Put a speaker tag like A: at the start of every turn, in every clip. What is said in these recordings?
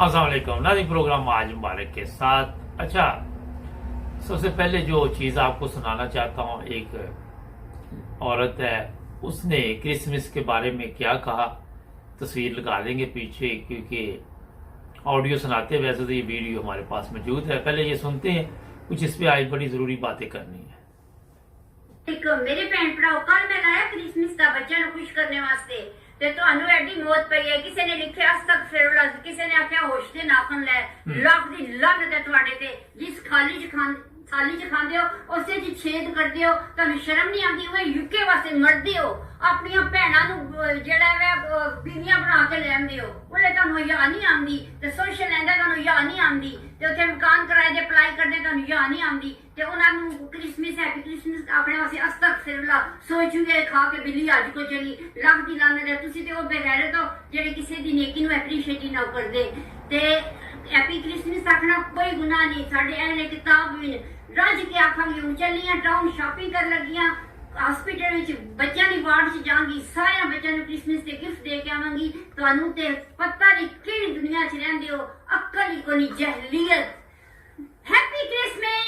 A: अस्सलाम वालेकुम नाज़रीन, प्रोग्राम आज मुबारक के साथ। अच्छा, सबसे पहले जो चीज़ आपको सुनाना चाहता हूँ, एक औरत है, उसने क्रिसमस के बारे में क्या कहा। तस्वीर लगा देंगे पीछे, क्योंकि ऑडियो सुनाते हैं, वैसे तो ये वीडियो हमारे पास मौजूद है। पहले ये सुनते हैं, कुछ इस पे आज बड़ी ज़रूरी बातें करनी है।
B: एक मेरे भैन भराओ, कल मैं लाया क्रिसमस का बच्चा ਨੂੰ खुश करने वास्ते ਤੇ ਤੁਹਾਨੂੰ ਐਡੀ ਮੌਤ ਪਈ ਹੈ। ਕਿਸੇ ਨੇ ਲਿਖਿਆ ਅਸਤਗਫਿਰullah, ਕਿਸੇ ਨੇ ਆਖਿਆ ਹੋਸ਼ ਦੇ ਨਾਖਨ ਲੈ, ਲੱਖ ਦੀ ਲਾਨਤ ਹੈ ਤੁਹਾਡੇ ਤੇ। ਜਿਸ थाली च खांदे हो उसे च छेद करदे हो, ਤੁਹਾਨੂੰ ਸ਼ਰਮ ਨਹੀਂ ਆਉਂਦੀ। ਉਹ ਯੂਕੇ ਵਾਸਤੇ ਮਰਦੇ ਹੋ, ਆਪਣੀਆਂ ਭੈਣਾਂ ਨੂੰ ਜਿਹੜਾ ਵੇ ਬੀਵੀਆਂ ਬਣਾ ਕੇ ਲੈਂਦੇ ਹੋ। ਉਹਲੇ ਤੁਹਾਨੂੰ ਯਾ ਨਹੀਂ ਆਉਂਦੀ ਤੇ ਸੋਸ਼ਲ ਲੈਂਦਾ, ਤੁਹਾਨੂੰ ਯਾ ਨਹੀਂ ਆਉਂਦੀ ਤੇ ਉੱਥੇ ਮਕਾਨ ਕਿਰਾਏ ਦੇ ਅਪਲਾਈ ਕਰਦੇ, ਤੁਹਾਨੂੰ ਯਾ ਨਹੀਂ ਆਉਂਦੀ ਤੇ ਉਹਨਾਂ ਨੂੰ ਕ੍ਰਿਸਮਸ ਹੈਪੀ ਕ੍ਰਿਸਮਸ ਆਪਣੇ ਵਾਸਤੇ ਅਸਤਗਫਿਰullah ਸੋਚੂਗੇ ਖਾ ਕੇ ਬਿੱਲੀ ਅੱਜ ਕੋ ਚਲੀ, ਲੱਖ ਦੀ ਲਾਨਤ ਹੈ। ਤੁਸੀਂ ਤੇ ਉਹ ਬੇਗੈਰਤ ਹੋ ਜਿਹੜੇ ਕਿਸੇ ਦੀ ਨੇਕੀ ਨੂੰ ਐਪਰੀਸ਼ੀਏਟ ਹੀ ਨਾ ਕਰਦੇ। ਤੇ हैप्पी क्रिसमस आखना कोई गुनाह नहीं। साढ़े एने किताब भी रज के आखांगे, हूं चलियां टाउन शॉपिंग कर लगियां, हॉस्पिटल विच बच्चों की वार्ड च जांगी, सारे बच्चों को क्रिसमस के गिफ्ट दे के आवांगी। तुहानू ते पता नहीं किहड़ी दुनिया च रहिंदे हो, अक्ल ही कोनी, जहलियत। Happy Christmas,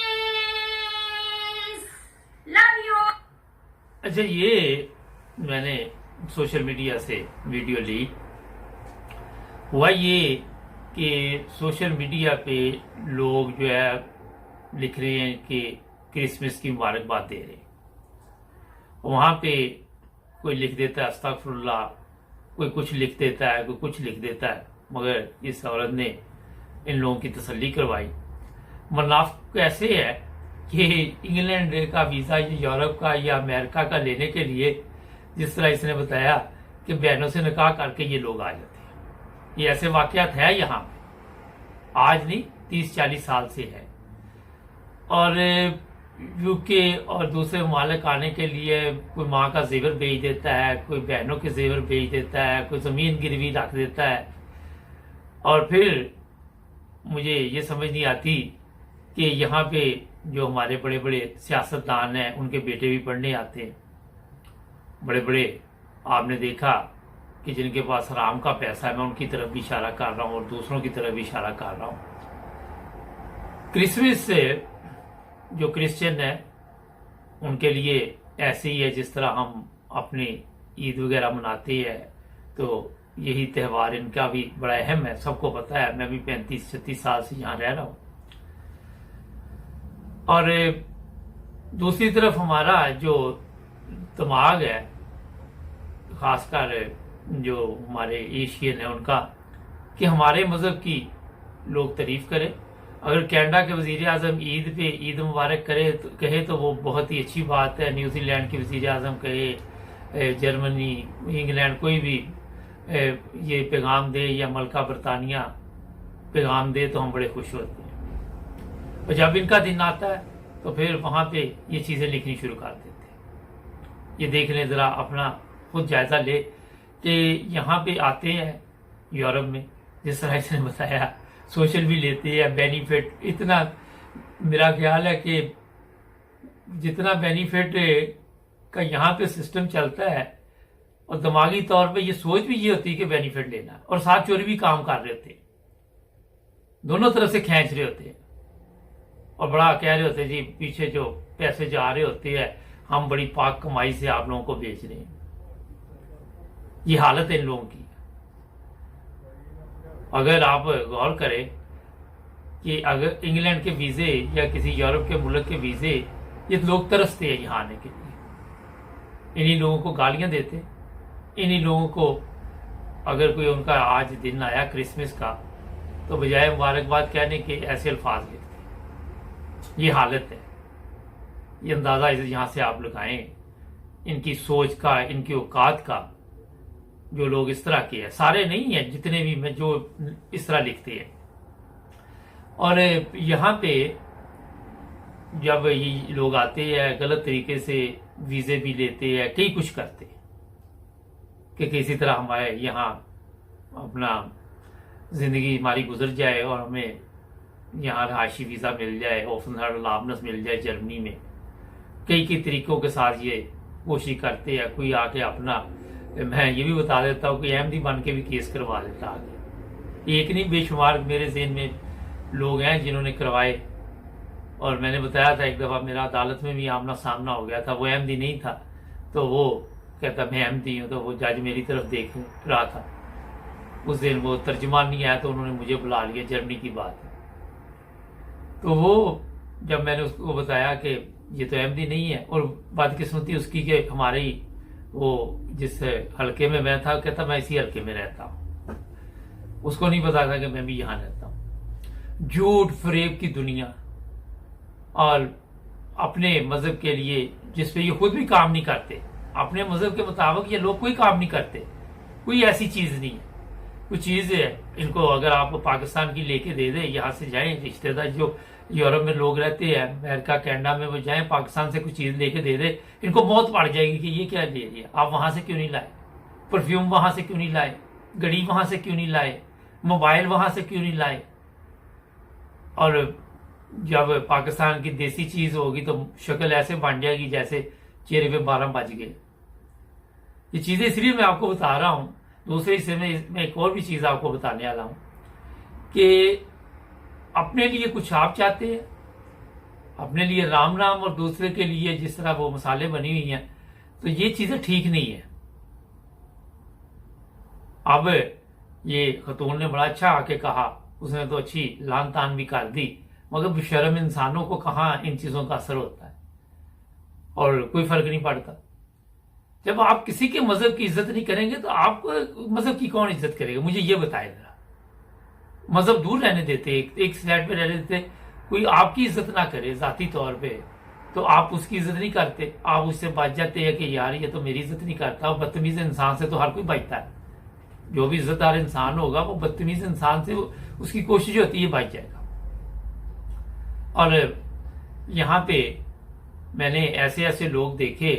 B: love you.
A: अच्छा, ये मैंने सोशल मीडिया से वीडियो ली। हुआ ये कि सोशल मीडिया पे लोग जो है लिख रहे हैं कि क्रिसमस की मुबारकबाद दे रहे हैं। वहाँ पे कोई लिख देता है अस्तगफिरुल्लाह, कोई कुछ लिख देता है, कोई कुछ लिख देता है। मगर इस औरत ने इन लोगों की तसल्ली करवाई। मुनाफिक ऐसे है कि इंग्लैंड का वीज़ा या यूरोप का या अमेरिका का लेने के लिए, जिस तरह इसने बताया कि बहनों से निकाह करके ये लोग आ जाते हैं। ये ऐसे वाकयात है यहाँ पे, आज नहीं 30-40 साल से है। और यूके और दूसरे ममालिक आने के लिए कोई माँ का जेवर बेच देता है, कोई बहनों के जेवर बेच देता है, कोई ज़मीन गिरवी रख देता है। और फिर मुझे ये समझ नहीं आती कि यहाँ पे जो हमारे बड़े बड़े सियासतदान हैं, उनके बेटे भी पढ़ने आते हैं। बड़े बड़े आपने देखा कि जिनके पास हराम का पैसा है, मैं उनकी तरफ भी इशारा कर रहा हूँ और दूसरों की तरफ भी इशारा कर रहा हूँ। क्रिसमस से जो क्रिश्चियन है उनके लिए ऐसे ही है जिस तरह हम अपनी ईद वगैरह मनाते हैं, तो यही त्यौहार इनका भी बड़ा अहम है, सबको पता है। मैं भी 35-36 साल से यहाँ रह रहा हूँ। और दूसरी तरफ हमारा जो दिमाग है, खासकर जो हमारे एशियन है उनका, कि हमारे मज़हब की लोग तारीफ करें। अगर कनाडा के वज़ीर आज़म ईद पे ईद मुबारक कहे तो वो बहुत ही अच्छी बात है। न्यूजीलैंड के वज़ीर आज़म कहे, जर्मनी, इंग्लैंड, कोई भी ये पैगाम दे, या मलका बरतानिया पैगाम दे, तो हम बड़े खुश होते हैं। और जब इनका दिन आता है तो फिर वहाँ पे ये चीज़ें लिखनी शुरू कर देते हैं। ये देख लें ज़रा, अपना खुद जायज़ा ले कि यहाँ पे आते हैं यूरोप में, जिस तरह इसने बताया, सोशल भी लेते हैं, बेनिफिट इतना, मेरा ख्याल है कि जितना बेनिफिट का यहाँ पे सिस्टम चलता है, और दिमागी तौर पे ये सोच भी ये होती है कि बेनिफिट लेना, और साथ चोरी भी काम कर रहे होते हैं, दोनों तरफ से खींच रहे होते हैं, और बड़ा कह रहे होते हैं जी पीछे जो पैसे जा रहे होते हैं, हम बड़ी पाक कमाई से आप लोगों को बेच रहे हैं। ये हालत है इन लोगों की। अगर आप गौर करें कि अगर इंग्लैंड के वीज़े या किसी यूरोप के मुल्क के वीज़े, ये लोग तरसते हैं यहाँ आने के लिए, इन्हीं लोगों को गालियाँ देते, इन्हीं लोगों को अगर कोई उनका आज दिन आया क्रिसमस का, तो बजाय मुबारकबाद कहने के ऐसे अल्फाज लिखते। ये हालत है। ये अंदाज़ा यहाँ से आप लगाएं इनकी सोच का, इनकी औकात का। जो लोग इस तरह के हैं, सारे नहीं हैं, जितने भी मैं जो इस तरह लिखते हैं। और यहाँ पे जब ये लोग आते हैं, गलत तरीके से वीज़े भी लेते हैं, कई कुछ करते हैं कि किसी तरह हमारे यहाँ अपना ज़िंदगी हमारी गुजर जाए और हमें यहाँ रहायशी वीज़ा मिल जाए, ऑफनस मिल जाए जर्मनी में। कई तरीक़ों के साथ ये कोशिश करते हैं। कोई आके अपना, मैं ये भी बता देता हूँ कि अहमदी बन के भी केस करवा देता आगे। एक नहीं बेशुमार मेरे ज़हन में लोग हैं जिन्होंने करवाए। और मैंने बताया था एक दफ़ा मेरा अदालत में भी आमना सामना हो गया था। वो अहमदी नहीं था, तो वो कहता मैं अहमदी हूँ, तो वो जज मेरी तरफ देख रहा था। उस दिन वो तर्जुमान नहीं आया तो उन्होंने मुझे बुला लिया, जर्मनी की बात है। तो वो जब मैंने उसको बताया कि ये तो अहमदी नहीं है, और बदकिस्मती उसकी कि हमारे ही वो जिस हल्के में मैं था, कहता मैं इसी हल्के में रहता हूँ। उसको नहीं पता था कि मैं भी यहाँ रहता हूँ। झूठ फरेब की दुनिया, और अपने मजहब के लिए जिस पे ये खुद भी काम नहीं करते, अपने मजहब के मुताबिक ये लोग कोई काम नहीं करते। कोई ऐसी चीज नहीं है। कुछ चीज है इनको अगर आप पाकिस्तान की लेके दे दे, यहाँ से जाएं रिश्तेदार जो यूरोप में लोग रहते हैं, अमेरिका कनाडा में, वो जाएं पाकिस्तान से कुछ चीज लेके दे दे, इनको मौत पड़ जाएगी कि ये क्या ले लिया, आप वहां से क्यों नहीं लाए, परफ्यूम वहां से क्यों नहीं लाए, घड़ी वहां से क्यों नहीं लाए, मोबाइल वहां से क्यों नहीं लाए। और जब पाकिस्तान की देसी चीज होगी तो शक्ल ऐसे बन जाएगी जैसे चेहरे पे 12 बज गए। ये चीजें इसलिए मैं आपको बता रहा हूं। दूसरे हिस्से में मैं एक और भी चीज आपको बताने वाला हूं कि अपने लिए कुछ आप चाहते हैं, अपने लिए राम राम, और दूसरे के लिए जिस तरह वो मसाले बनी हुई हैं, तो ये चीजें ठीक नहीं है। अब ये खतून ने बड़ा अच्छा आके कहा, उसने तो अच्छी लान तान भी कर दी, मगर बेशर्म इंसानों को कहाँ इन चीजों का असर होता है और कोई फर्क नहीं पड़ता। जब आप किसी के मजहब की इज्जत नहीं करेंगे तो आपको मजहब की कौन इज्जत करेगा, मुझे ये बताए जरा। मजहब दूर रहने देते, एक साइड पे रहने देते, कोई आपकी इज्जत ना करे जाती तौर पे, तो आप उसकी इज्जत नहीं करते, आप उससे बच जाते हैं कि यार ये तो मेरी इज्जत नहीं करता। और बदतमीज इंसान से तो हर कोई बचता है, जो भी इज्जतदार इंसान होगा वो बदतमीज इंसान से उसकी कोशिश होती है बच जाएगा। और यहाँ पे मैंने ऐसे ऐसे लोग देखे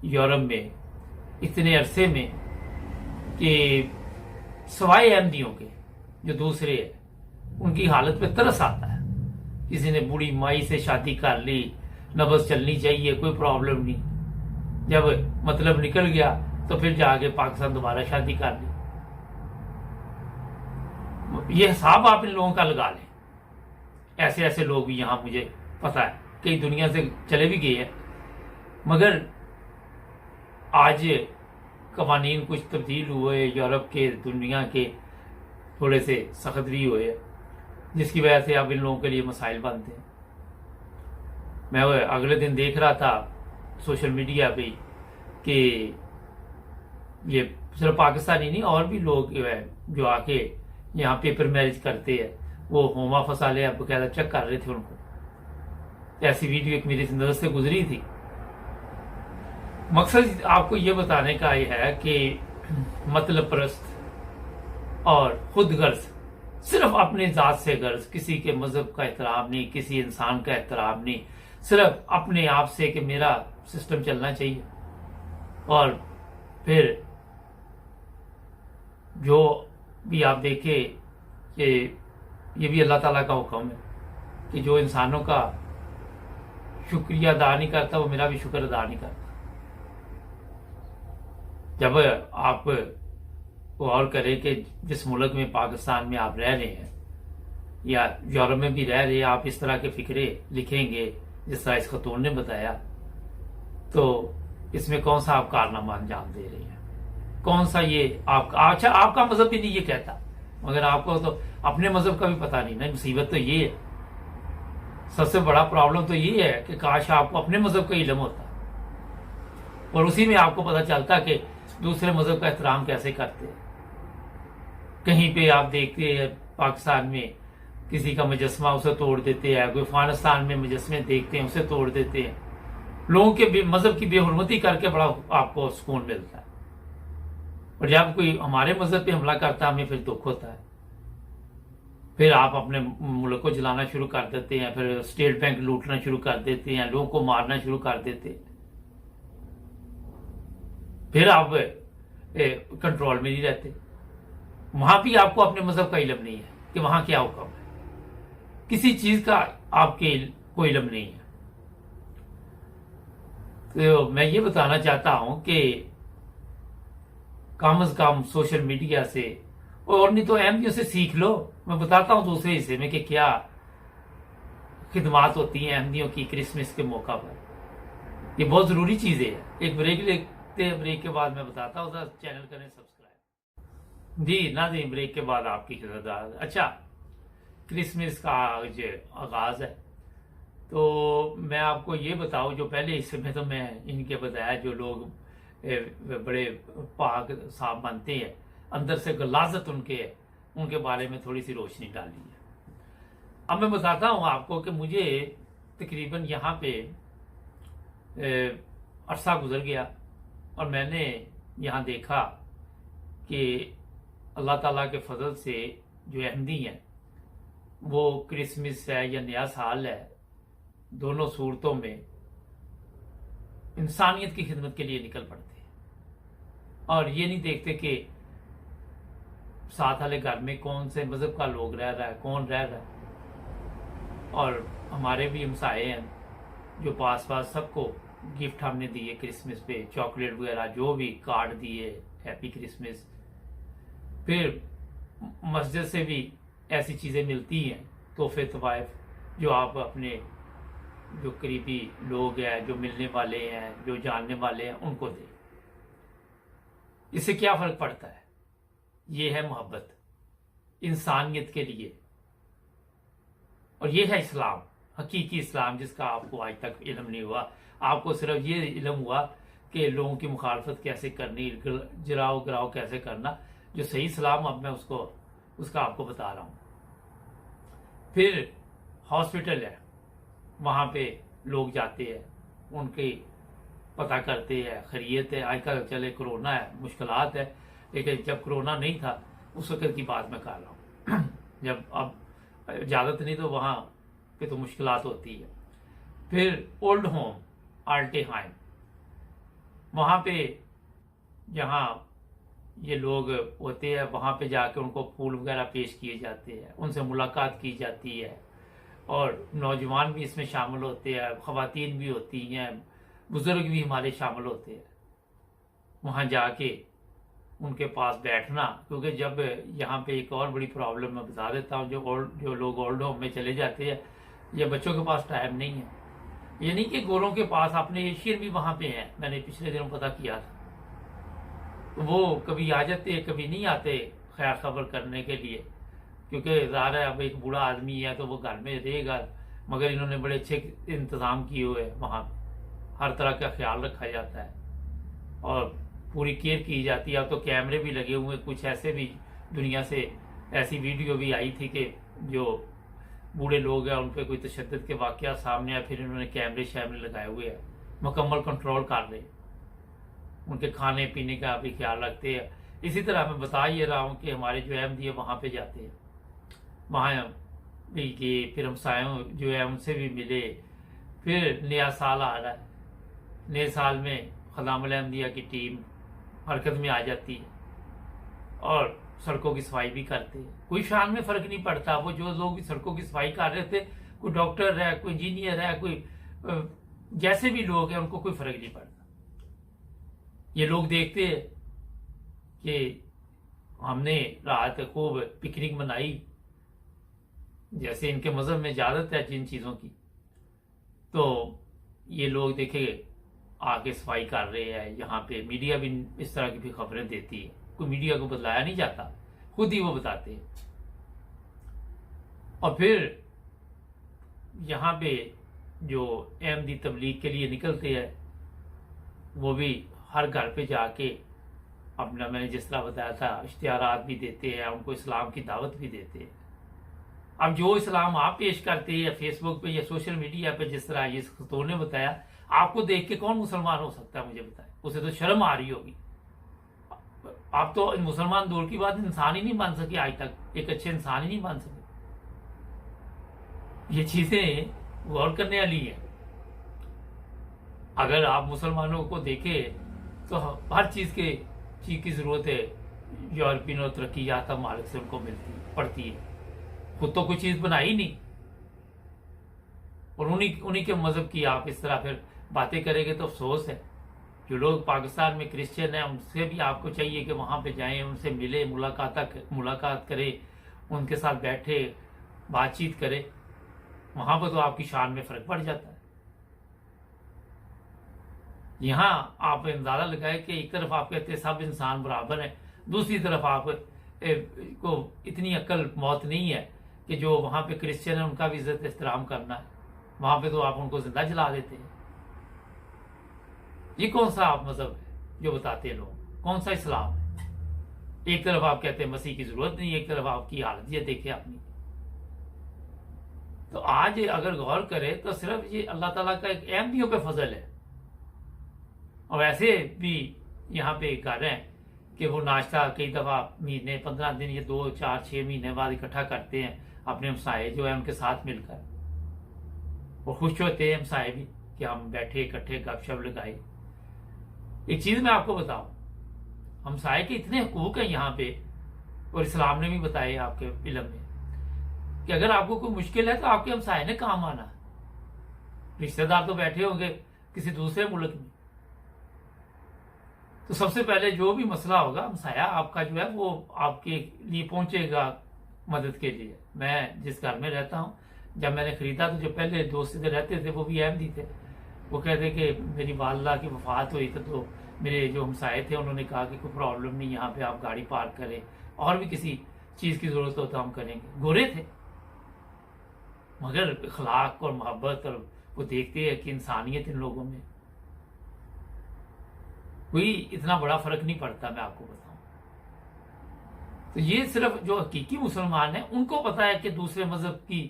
A: यूरोप में इतने अरसे में कि सवाए अहमदियों के जो दूसरे हैं उनकी हालत पे तरस आता है। किसी ने बूढ़ी माई से शादी कर ली, नबज चलनी चाहिए, कोई प्रॉब्लम नहीं, जब मतलब निकल गया तो फिर जाके पाकिस्तान दोबारा शादी कर ली। ये हिसाब आप इन लोगों का लगा लें। ऐसे ऐसे लोग भी यहां मुझे पता है कई दुनिया से चले भी गए हैं, मगर आज कवानीन कुछ तब्दील हुए, यूरोप के दुनिया के थोड़े से सख्त भी हुए, जिसकी वजह से अब इन लोगों के लिए मसाइल बनते हैं। मैं अगले दिन देख रहा था सोशल मीडिया पे कि ये सिर्फ पाकिस्तानी नहीं और भी लोग जो आके यहाँ पेपर मैरिज करते हैं, वो होमा फसाले बकायदा चेक कर रहे थे उनको। ऐसी वीडियो एक मेरी नजर से गुजरी थी। मकसद आपको ये बताने का ये है कि मतलब परस्त और खुद गर्ज, सिर्फ अपने जात से गर्ज, किसी के मजहब का एहतराम नहीं, किसी इंसान का एहतराम नहीं, सिर्फ अपने आप से कि मेरा सिस्टम चलना चाहिए। और फिर जो भी आप देखे कि ये भी अल्लाह ताला का हुक्म है कि जो इंसानों का शुक्रिया अदा नहीं करता वो मेरा भी शुक्र अदा नहीं करता। जब आप गौर करें कि जिस मुल्क में पाकिस्तान में आप रह रहे हैं या यूरोप में भी रह रहे हैं, आप इस तरह के फिक्रे लिखेंगे जिस तरह इस खतून ने बताया, तो इसमें कौन सा आप कारनामा अंजाम दे रहे हैं, कौन सा ये आपका, अच्छा आपका मजहब भी नहीं ये कहता, मगर आपको तो अपने मजहब का भी पता नहीं ना। मुसीबत तो ये है, सबसे बड़ा प्रॉब्लम तो ये है कि काश आपको अपने मजहब का इल्म होता और उसी में आपको पता चलता कि दूसरे मजहब का एहतराम कैसे करते हैं। कहीं पे आप देखते हैं पाकिस्तान में किसी का मुजस्मा उसे तोड़ देते हैं, कोई अफगानिस्तान में मुजस्मे देखते हैं उसे तोड़ देते हैं। लोगों के मजहब की बेहुरमती करके बड़ा आपको सुकून मिलता है, और जब कोई हमारे मजहब पे हमला करता है हमें फिर दुख होता है। फिर आप अपने मुल्क को जलाना शुरू कर देते हैं, फिर स्टेट बैंक लूटना शुरू कर देते हैं, लोगों को मारना शुरू कर देते हैं। फिर आप कंट्रोल में नहीं रहते। वहां भी आपको अपने मजहब का इल्म नहीं है कि वहां क्या हुक्म है, किसी चीज का आपके कोई इल्म नहीं है। तो मैं ये बताना चाहता हूं कि कम से कम सोशल मीडिया से और नहीं तो अहमदियों से सीख लो। मैं बताता हूँ दूसरे हिस्से में कि क्या खिदमात होती हैं अहमदियों की क्रिसमस के मौका पर। ये बहुत जरूरी चीजें हैं। एक ब्रेक लेते हैं, ब्रेक के बाद मैं बताता हूँ। चैनल करें सब्सक्राइब। जी नाज़रीन, ब्रेक के बाद आपकी खिदमत। अच्छा, क्रिसमस का आज आगाज है, तो मैं आपको ये बताऊं, जो पहले हिस्से में तो मैं इनके बताया जो लोग बड़े पाक साफ मानते हैं, अंदर से गलाजत उनके है, उनके बारे में थोड़ी सी रोशनी डाली है। अब मैं बताता हूं आपको कि मुझे तकरीबन यहाँ पे अरसा गुजर गया और मैंने यहाँ देखा कि अल्लाह ताला के फजल से जो अहमदी हैं वो क्रिसमस है या नया साल है, दोनों सूरतों में इंसानियत की खिदमत के लिए निकल पड़ते हैं और ये नहीं देखते कि साथ वाले घर में कौन से मजहब का लोग रह रहा है, कौन रह रहा है। और हमारे भी हमसाए हैं जो पास पास, सबको गिफ्ट हमने दिए क्रिसमस पे, चॉकलेट वगैरह जो भी, कार्ड दिए, हैप्पी क्रिसमस। फिर मस्जिद से भी ऐसी चीज़ें मिलती हैं, तोहफे तवाइफ, जो आप अपने जो करीबी लोग हैं, जो मिलने वाले हैं, जो जानने वाले हैं, उनको दें। इससे क्या फ़र्क पड़ता है? ये है मोहब्बत इंसानियत के लिए, और ये है इस्लाम, हकीकी इस्लाम, जिसका आपको आज तक इल्म नहीं हुआ। आपको सिर्फ ये इल्म हुआ कि लोगों की मुखालफत कैसे करनी, जराओ गिराओ कैसे करना। जो सही इस्लाम, अब मैं उसका आपको बता रहा हूँ। फिर हॉस्पिटल है, वहाँ पे लोग जाते हैं, उनके पता करते हैं, खैरियत है। आजकल चले कोरोना है, मुश्किलात है, लेकिन जब कोरोना नहीं था उस वक्त की बात मैं कर रहा हूँ। जब अब इजाज़त नहीं तो वहाँ पे तो मुश्किलात होती है। फिर ओल्ड होम, आल्टेहाइम, वहाँ पे जहाँ ये लोग होते हैं, वहाँ पे जाके उनको फूल वगैरह पेश किए जाते हैं, उनसे मुलाकात की जाती है। और नौजवान भी इसमें शामिल होते हैं, ख़वातीन भी होती हैं, बुज़ुर्ग भी हमारे शामिल होते हैं। वहाँ जाके उनके पास बैठना, क्योंकि जब यहाँ पे एक और बड़ी प्रॉब्लम मैं बता देता हूँ, जो लोग ओल्ड होम में चले जाते हैं, या बच्चों के पास टाइम नहीं है। ये नहीं कि गोरों के पास, अपने एशियन भी वहाँ पे हैं, मैंने पिछले दिनों पता किया था। तो वो कभी आ जाते, कभी नहीं आते खैर खबर करने के लिए, क्योंकि ज़ाहिर है अब एक बूढ़ा आदमी है तो वो घर में रहेगा, मगर इन्होंने बड़े अच्छे इंतज़ाम किए हुए हैं। वहाँ हर तरह का ख्याल रखा जाता है और पूरी केयर की जाती है। अब तो कैमरे भी लगे हुए, कुछ ऐसे भी दुनिया से ऐसी वीडियो भी आई थी कि जो बूढ़े लोग हैं उन पर कोई तशद्दुद के वाक़या सामने आए, फिर इन्होंने कैमरे शैमरे लगाए हुए हैं, मुकम्मल कंट्रोल कर रहे, उनके खाने पीने का भी ख्याल रखते हैं। इसी तरह मैं बता ये रहा हूँ कि हमारे जो अहमदी है वहाँ पे जाते हैं, वहाँ भी गए, फिर हम सायों जो है उनसे भी मिले। फिर नया साल आ रहा है, नए साल में ख़दामुल अहमदिया की टीम हरकत में आ जाती है और सड़कों की सफाई भी करते हैं। कोई शान में फ़र्क नहीं पड़ता, वो जो लोग सड़कों की सफाई कर रहे थे, कोई डॉक्टर है, कोई इंजीनियर है, कोई जैसे भी लोग हैं, उनको कोई फ़र्क नहीं पड़ता। ये लोग देखते हैं कि हमने रात खूब पिकनिक मनाई, जैसे इनके मज़हब में इजाज़त है जिन चीज़ों की, तो ये लोग देखे आके सफाई कर रहे हैं। यहाँ पे मीडिया भी इस तरह की भी खबरें देती है, कोई मीडिया को बतलाया नहीं जाता, खुद ही वो बताते हैं। और फिर यहाँ पे जो अहमदी तबलीग के लिए निकलते हैं, वो भी हर घर पे जाके अपना, मैंने जिस तरह बताया था, इश्तिहारात भी देते हैं, उनको इस्लाम की दावत भी देते हैं। अब जो इस्लाम आप पेश करते हैं फेसबुक पे या सोशल मीडिया पे, जिस तरह ये खतून ने बताया, आपको देख के कौन मुसलमान हो सकता है? मुझे बताएं। उसे तो शर्म आ रही होगी। आप तो मुसलमान दूर की बात, इंसान ही नहीं बन सके आज तक, एक अच्छे इंसान ही नहीं बन सके। ये चीजें गौर करने वाली है। अगर आप मुसलमानों को देखें तो हर चीज की जरूरत है यूरोपियन और तरक्की याफ्ता मालिक से उनको पड़ती है। खुद तो कोई चीज बनाई नहीं, और उन्हीं के मजहब की आप इस तरह फिर बातें करेंगे तो अफसोस है। जो लोग पाकिस्तान में क्रिश्चियन हैं उनसे भी आपको चाहिए कि वहां पे जाएं, उनसे मिले, मुलाकात करें, उनके साथ बैठे बातचीत करें। वहां पर तो आपकी शान में फर्क पड़ जाता है। यहां आप अंदाजा लगाए कि एक तरफ आप कहते हैं सब इंसान बराबर हैं, दूसरी तरफ आप को इतनी अक्ल मौत नहीं है कि जो वहां पे क्रिश्चियन है उनका भी इज्जत एहतराम करना है। वहां पे तो आप उनको जिंदा जला देते हैं। ये कौन सा आप मजहब है जो बताते हैं लोग? कौन सा इस्लाम है? एक तरफ आप कहते हैं मसीह की जरूरत नहीं, एक तरफ आपकी हालत ये देखे अपनी। तो आज अगर गौर करें तो सिर्फ ये अल्लाह ताला का एक अहमियों पे फजल है। और वैसे भी यहाँ पे कर रहे हैं कि वो नाश्ता कई दफा महीने 15 दिन या 2 4 6 महीने बाद इकट्ठा करते हैं अपने हमसाए जो है उनके साथ मिलकर। वो खुश होते हैं हमसाए भी कि हम बैठे इकट्ठे गपशप लगाए। एक चीज मैं आपको बताऊं, हमसाए के इतने हुकूक हैं यहाँ पे, और इस्लाम ने भी बताए आपके इल्म में कि अगर आपको कोई मुश्किल है तो आपके हमसाए ने काम आना। रिश्तेदार तो बैठे होंगे किसी दूसरे मुल्क में, तो सबसे पहले जो भी मसला होगा हमसाया आपका जो है वो आपके लिए पहुंचेगा मदद के लिए। मैं जिस घर में रहता हूं, जब मैंने खरीदा तो जो पहले दोस्त इधर रहते थे वो भी अहमदी थे। वो कहते कि मेरी वालदा की वफात हुई तो मेरे जो हमसाए थे उन्होंने कहा कि कोई प्रॉब्लम नहीं, यहाँ पे आप गाड़ी पार्क करें, और भी किसी चीज की जरूरत हो तो हम करेंगे। गोरे थे मगर अखलाक और मोहब्बत, और वो देखते हैं कि इंसानियत इन लोगों में कोई इतना बड़ा फर्क नहीं पड़ता। मैं आपको बताऊं तो ये सिर्फ जो हकीकी मुसलमान है उनको पता है कि दूसरे मजहब की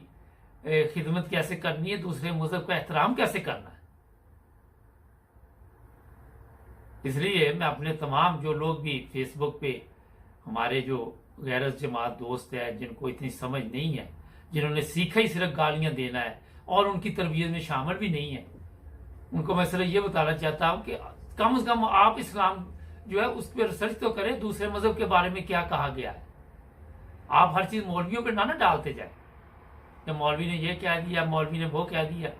A: खिदमत कैसे करनी है, दूसरे मजहब का एहतराम कैसे करना है। इसलिए मैं अपने तमाम जो लोग भी फेसबुक पे हमारे जो गैरत जमात दोस्त है, जिनको इतनी समझ नहीं है, जिन्होंने सीखा ही सिर्फ गालियां देना है और उनकी तरबियत में शामिल भी नहीं है, उनको मैं सिर्फ ये बताना चाहता हूं कि कम से कम आप इस्लाम जो है उस पर रिसर्च तो करें, दूसरे मजहब के बारे में क्या कहा गया है। आप हर चीज मौलवियों पे ना डालते जाए कि मौलवी ने ये कह दिया, मौलवी ने वो कह दिया।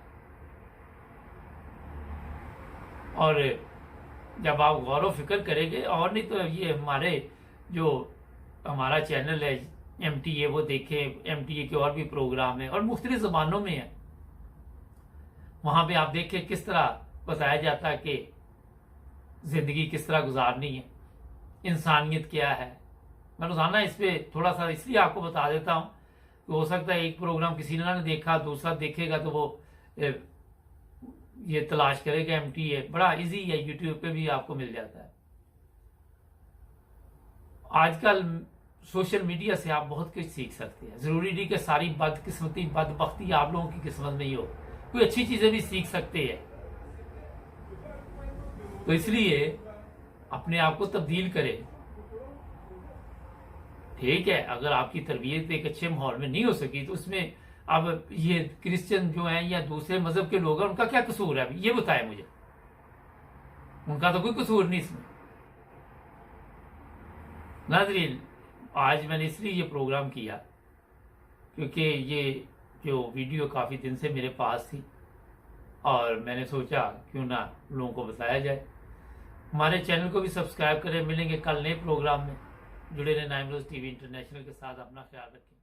A: और जब आप गौर व फिक्र करेंगे, और नहीं तो ये हमारा चैनल है MTA, वो देखें, MTA के और भी प्रोग्राम है और मुख्तलिफ जबानों में है। वहां पे आप देखें किस तरह बताया जाता है कि जिंदगी किस तरह गुजारनी है, इंसानियत क्या है। मैं रोजाना इस पे थोड़ा सा इसलिए आपको बता देता हूं कि हो सकता है एक प्रोग्राम किसी ने ना देखा, दूसरा देखेगा तो वो ये तलाश करेगा MTA। बड़ा इजी है, यूट्यूब पे भी आपको मिल जाता है। आजकल सोशल मीडिया से आप बहुत कुछ सीख सकते हैं। जरूरी नहीं कि सारी बदकिस्मती बदबख्ती आप लोगों की किस्मत में ही हो, कोई अच्छी चीजें भी सीख सकते हैं। तो इसलिए अपने आप को तब्दील करें। ठीक है, अगर आपकी तरबियत एक अच्छे माहौल में नहीं हो सकी तो उसमें अब ये क्रिश्चियन जो हैं या दूसरे मजहब के लोग हैं उनका क्या कसूर है, ये बताएं मुझे। उनका तो कोई कसूर नहीं इसमें। नाज़रीन, आज मैंने इसलिए ये प्रोग्राम किया क्योंकि ये जो वीडियो काफी दिन से मेरे पास थी और मैंने सोचा क्यों ना लोगों को बताया जाए। हमारे चैनल को भी सब्सक्राइब करें। मिलेंगे कल नए प्रोग्राम में। जुड़े रहें नाइम रोज TV इंटरनेशनल के साथ। अपना ख्याल रखें।